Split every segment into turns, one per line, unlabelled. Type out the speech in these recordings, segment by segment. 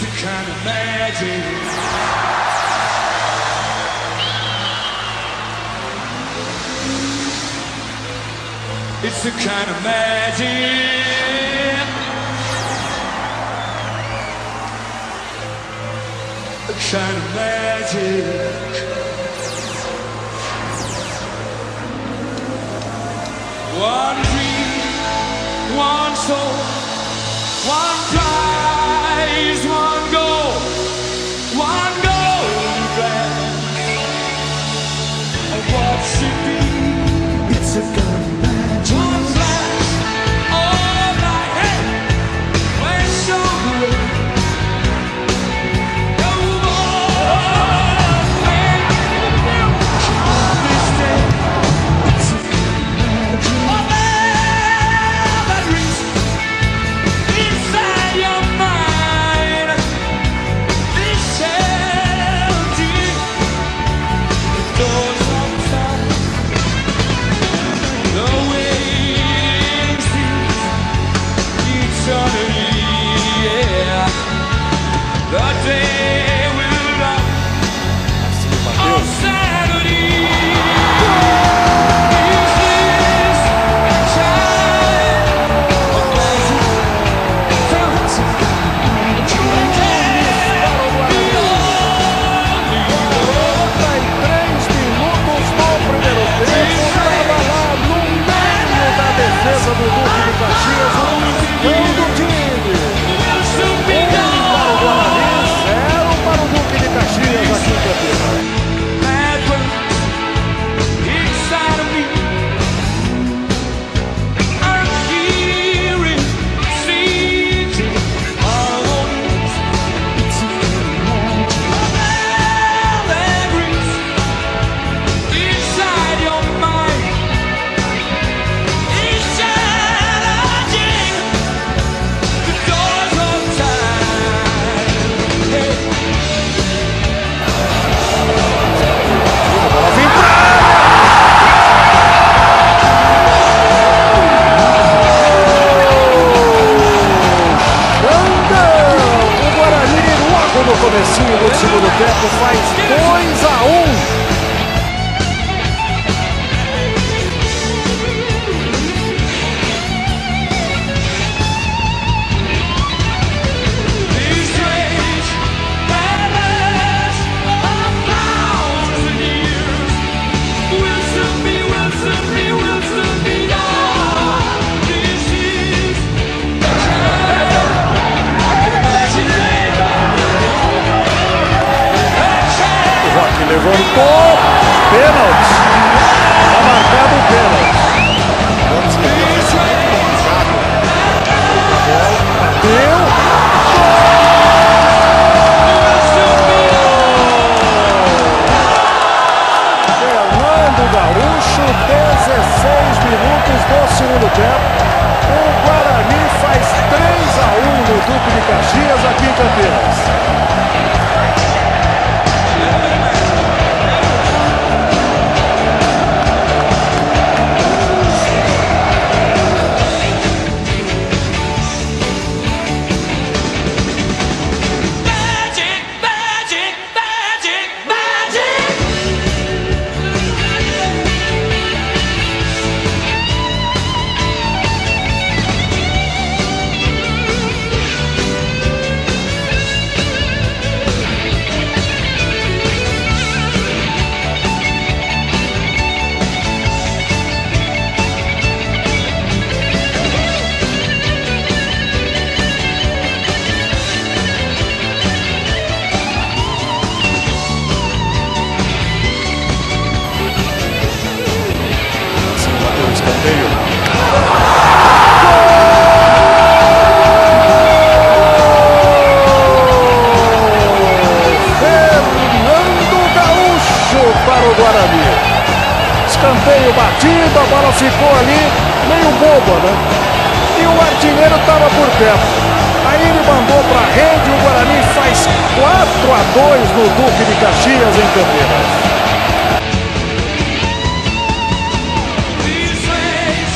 a kind of magic. It's a kind of magic. A kind of magic. One dream, one soul, one prize, one goal, one golden glance. And what should be? It's a kind of magic. One flash of light, hey, when so good. No more pain on this day. It's a kind of magic. Whatever dreams inside your mind, this empty. The doors outside. The waiting seems eternity, yeah. The day will come on Saturday. Is this time of magic? Fountains of God. The only one.
33 minutos no primeiro tempo, estava lá no meio da defesa do Duque de Caxias, o segundo time.
Will soon be
Para o Guarani,
gone.
0 para o Duque de Caxias aqui em Campinas.
Mad words inside of me. I'm hearing, seeing harmonies. It's a memories inside your mind. It's challenging the doors of time. Hey.
Bola vem pra Xandão! O Guarani, logo no comecinho do segundo tempo, faz 2-1.
These strange battles of 1,000 years will soon be gone. This is the kind of magic.
O Roque levantou, pênalti. Está marcado o pênalti.
These strange
Bateu. Fernando Gaúcho, 16 minutos do segundo tempo. O Guarani faz 3-1 no Duque de Caxias aqui em Campinas.
magic, magic, magic, magic.
Bateu o escanteio. Fernando Gaúcho para o Guarani. Escanteio batido, a bola ficou ali meio boba, né? E o artilheiro estava por perto. Aí ele mandou para a rede, o Guarani faz 4-2 no Duque de Caxias em Campinas.
These strange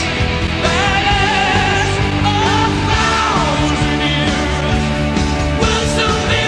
battles of 1,000 years will soon be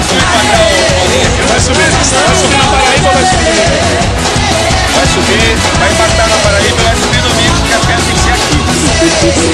subir patrão, vai subir na Paraíba ou vai subir domingo? Vai subir, vai empatar na Paraíba, vai subir domingo, porque a festa tem que ser aqui.